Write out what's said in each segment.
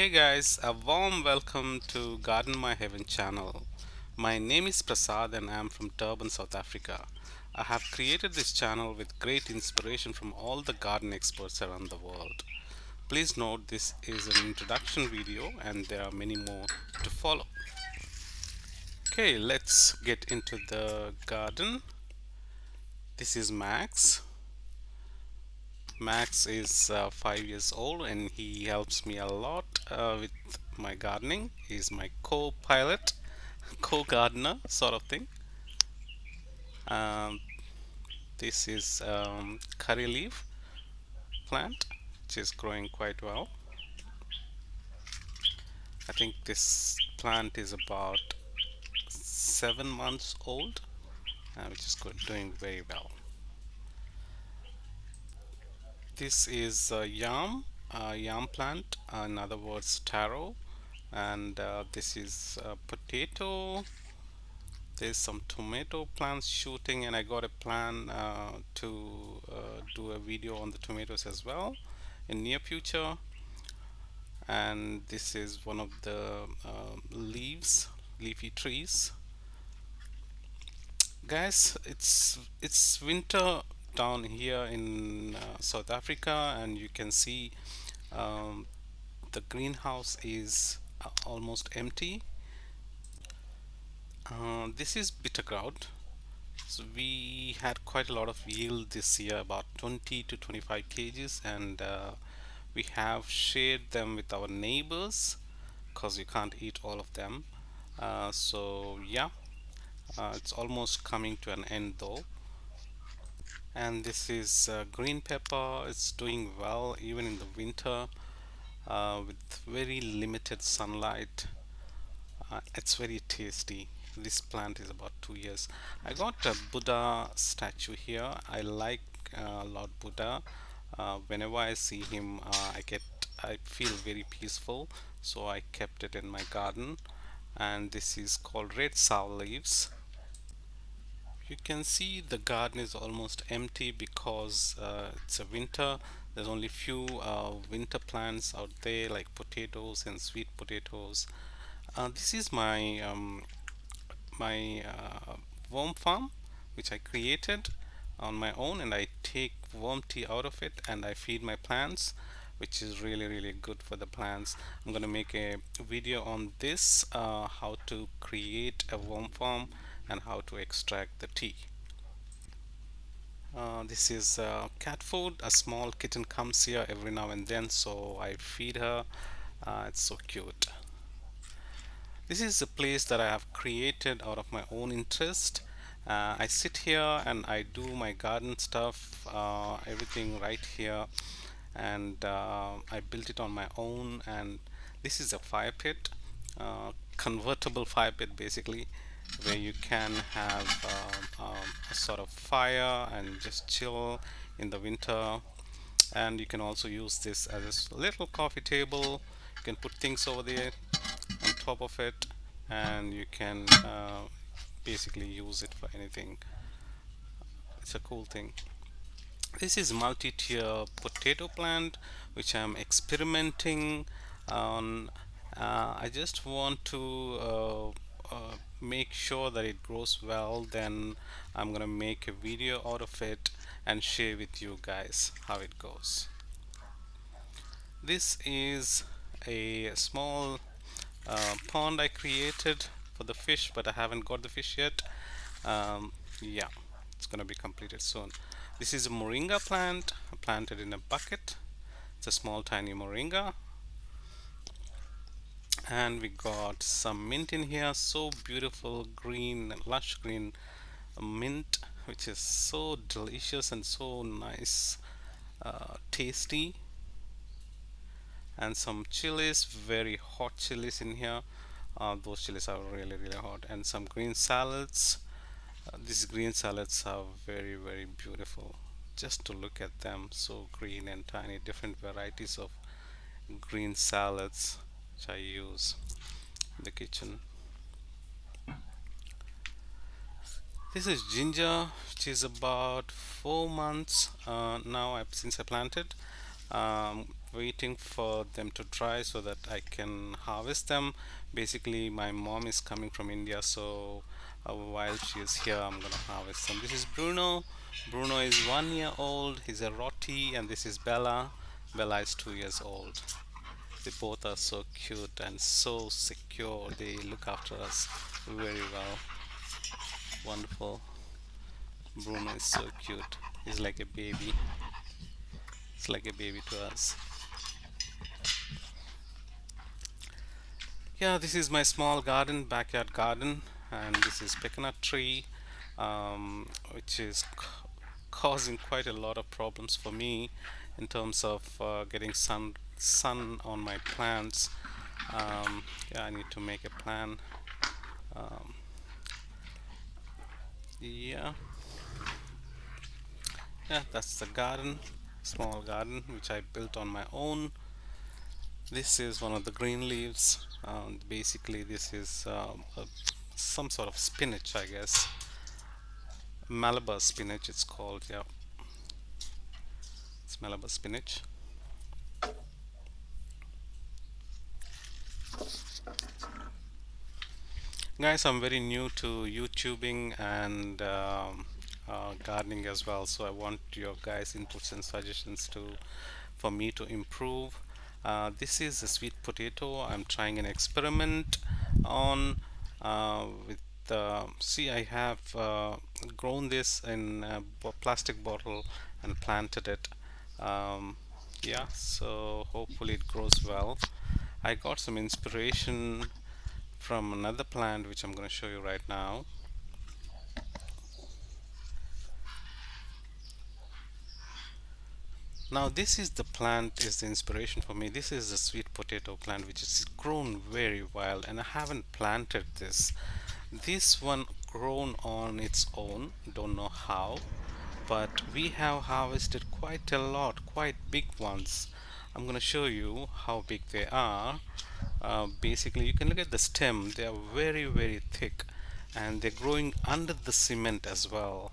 Hey guys, a warm welcome to Garden My Heaven channel. My name is Prasad and I am from Durban, South Africa. I have created this channel with great inspiration from all the garden experts around the world. Please note this is an introduction video and there are many more to follow. Okay, let's get into the garden. This is Max. Max is 5 years old and he helps me a lot with my gardening. He's my co-pilot, co-gardener sort of thing. Um, this is curry leaf plant, which is growing quite well. I think this plant is about 7 months old, which is doing very well. This is yam plant, in other words, taro, and this is potato. There's some tomato plants shooting, and I got a plan to do a video on the tomatoes as well in near future. And this is one of the leafy trees. Guys, it's winter down here in South Africa, and you can see um, the greenhouse is almost empty. This is bitter gourd. So we had quite a lot of yield this year, about 20 to 25 kgs, and we have shared them with our neighbors because you can't eat all of them. So yeah, it's almost coming to an end though. And this is green pepper. It's doing well even in the winter with very limited sunlight. It's very tasty. This plant is about 2 years. I got a Buddha statue here. I like Lord Buddha. Whenever I see him, I feel very peaceful. So I kept it in my garden. And this is called red sour leaves. You can see the garden is almost empty because it's a winter. There's only few winter plants out there like potatoes and sweet potatoes. This is my worm farm which I created on my own, and I take worm tea out of it and I feed my plants, which is really good for the plants. I'm gonna make a video on this, how to create a worm farm and how to extract the tea. This is cat food. A small kitten comes here every now and then, so I feed her. It's so cute. This is a place that I have created out of my own interest. I sit here and I do my garden stuff, everything right here, and I built it on my own. And this is a fire pit, convertible fire pit basically, where you can have a sort of fire and just chill in the winter. And you can also use this as a little coffee table. You can put things over there on top of it, and you can basically use it for anything. It's a cool thing. This is multi-tier potato plant which I'm experimenting on. I just want to make sure that it grows well. Then I'm gonna make a video out of it and share with you guys how it goes. This is a small pond I created for the fish, but I haven't got the fish yet. Yeah, it's gonna be completed soon. This is a moringa plant planted in a bucket. It's a small tiny moringa. And we got some mint in here, so beautiful, green, lush green mint, which is so delicious and so nice, tasty. And some chilies, very hot chilies in here. Those chilies are really hot. And some green salads. These green salads are very beautiful. Just to look at them, so green and tiny. Different varieties of green salads which I use in the kitchen. This is ginger, which is about 4 months now since I planted. Waiting for them to dry so that I can harvest them. Basically, my mom is coming from India, so while she is here, I'm gonna harvest them. This is Bruno. Bruno is 1 year old. He's a roti, and this is Bella. Bella is 2 years old. They both are so cute and so secure. They look after us very well. Wonderful. Bruno is so cute. He's like a baby. It's like a baby to us. Yeah, this is my small garden, backyard garden, and this is pecanut tree, which is causing quite a lot of problems for me in terms of getting sun on my plants. Yeah, I need to make a plan. Um, yeah, yeah, that's the garden, small garden which I built on my own. This is one of the green leaves. Basically, this is some sort of spinach, I guess. Malabar spinach, it's called. Yeah, it's Malabar spinach. Guys, I'm very new to YouTubing and gardening as well, so I want your guys' inputs and suggestions to for me to improve. This is a sweet potato. I'm trying an experiment on with. See, I have grown this in a plastic bottle and planted it. Um, yeah, so hopefully it grows well. I got some inspiration from another plant which I'm going to show you right now. Now this is the plant is the inspiration for me. This is a sweet potato plant which is grown very well, and I haven't planted this. This one grown on its own, don't know how, but we have harvested quite a lot, quite big ones. I'm going to show you how big they are. Basically, you can look at the stem, they are very, very thick, and they're growing under the cement as well.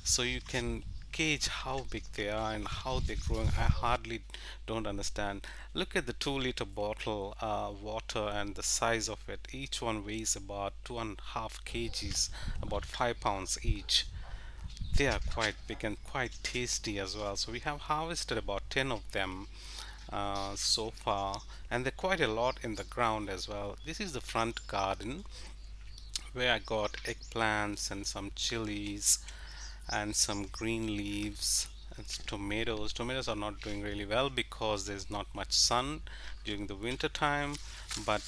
So you can gauge how big they are and how they're growing. I hardly don't understand. Look at the 2 liter bottle water and the size of it. Each one weighs about 2.5 kgs, about 5 pounds each. They are quite big and quite tasty as well. So we have harvested about 10 of them so far, and they're quite a lot in the ground as well. This is the front garden where I got eggplants and some chilies and some green leaves and tomatoes. Tomatoes are not doing really well because there's not much sun during the winter time, but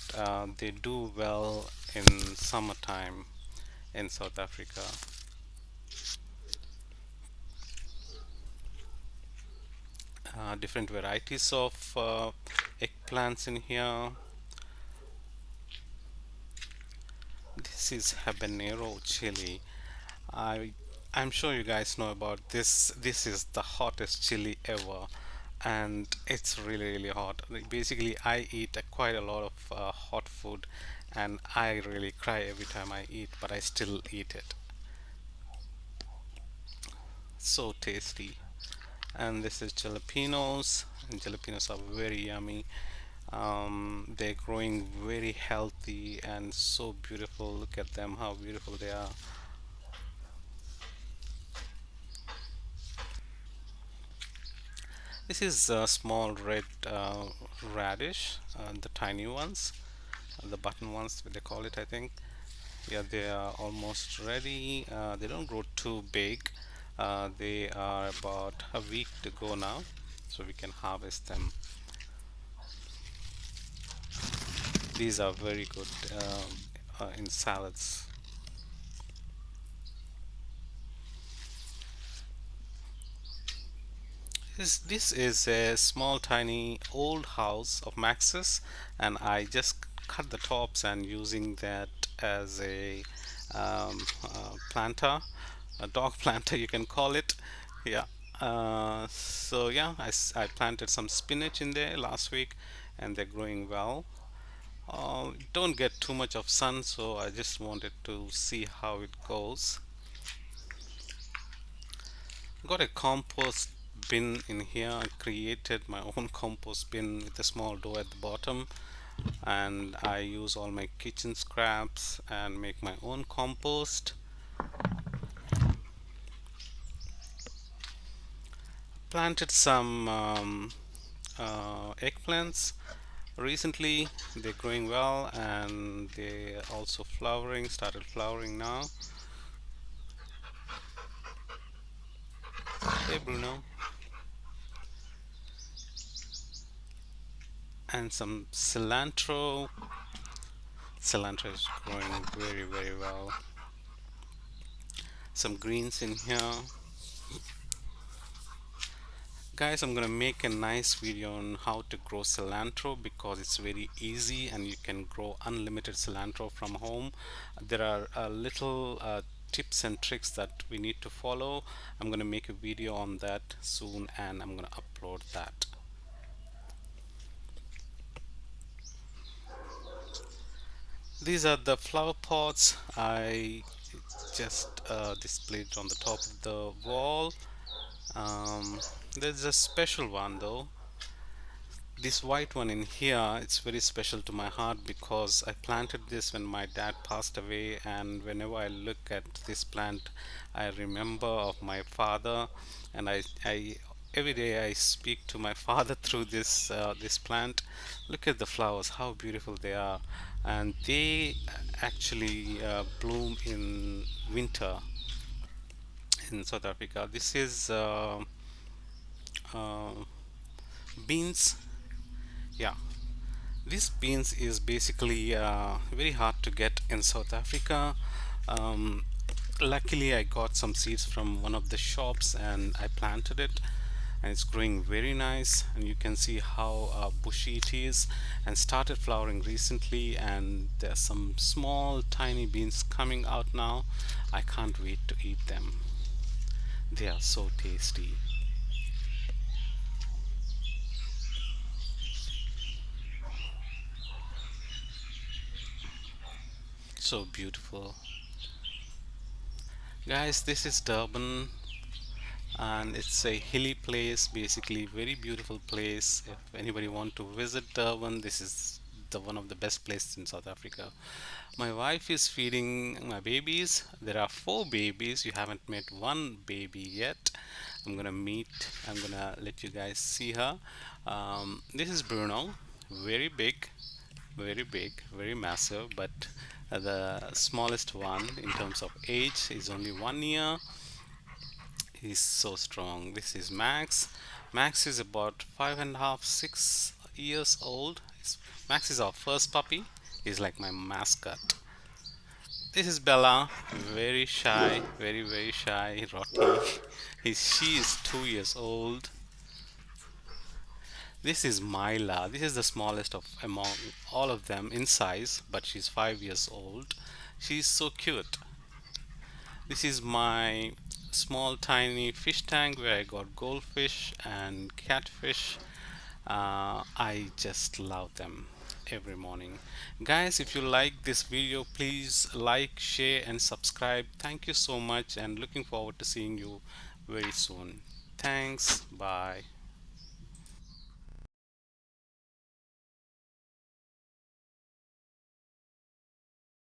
they do well in summertime in South Africa. Different varieties of eggplants in here. This is Habanero Chili. I I'm sure you guys know about this. This is the hottest chili ever, and it's really really hot. Like, basically, I eat quite a lot of hot food, and I really cry every time I eat, but I still eat it. So tasty. And this is jalapenos, and jalapenos are very yummy. They're growing very healthy and so beautiful. Look at them, how beautiful they are. This is a small red radish, the tiny ones, the button ones, they call it, I think. Yeah, they are almost ready. They don't grow too big. They are about a week to go now, so we can harvest them. These are very good in salads. This is a small, tiny old house of Max's, and I just cut the tops and using that as a planter, a dog planter, you can call it. Yeah. So yeah, I planted some spinach in there last week, and they're growing well. Don't get too much of sun, so I just wanted to see how it goes. Got a compost bin in here. I created my own compost bin with a small door at the bottom, and I use all my kitchen scraps and make my own compost. Planted some eggplants recently. They're growing well, and they also started flowering now. Hey Bruno. And some cilantro is growing very well. Some greens in here. Guys, I'm gonna make a nice video on how to grow cilantro because it's very easy and you can grow unlimited cilantro from home. There are little tips and tricks that we need to follow. I'm gonna make a video on that soon and I'm gonna upload that. These are the flower pots I just displayed on the top of the wall. um, there's a special one though. This white one in here, it's very special to my heart because I planted this when my dad passed away, and whenever I look at this plant I remember of my father, and I every day I speak to my father through this plant. Look at the flowers, how beautiful they are, and they actually bloom in winter in South Africa. This is uh, beans. Yeah, this beans is basically very hard to get in South Africa. Um, Luckily, I got some seeds from one of the shops and I planted it, and it's growing very nice. And you can see how bushy it is, and started flowering recently. And there's some small, tiny beans coming out now. I can't wait to eat them. They are so tasty, so beautiful. Guys, this is Durban, and it's a hilly place, basically very beautiful place. If anybody want to visit Durban, this is the one of the best places in South Africa. My wife is feeding my babies. There are four babies. You haven't met one baby yet. I'm gonna let you guys see her. This is Bruno, very big, very massive, but the smallest one in terms of age is only 1 year. He's so strong. This is Max. Max is about 5.5, 6 years old. Max is our first puppy. He's like my mascot. This is Bella. Very shy, very shy, Rotty. She is 2 years old. This is Myla. This is the smallest of among all of them in size, but she's 5 years old. She's so cute. This is my small tiny fish tank where I got goldfish and catfish. I just love them every morning. Guys, if you like this video, please like, share, and subscribe. Thank you so much, and looking forward to seeing you very soon. Thanks. Bye.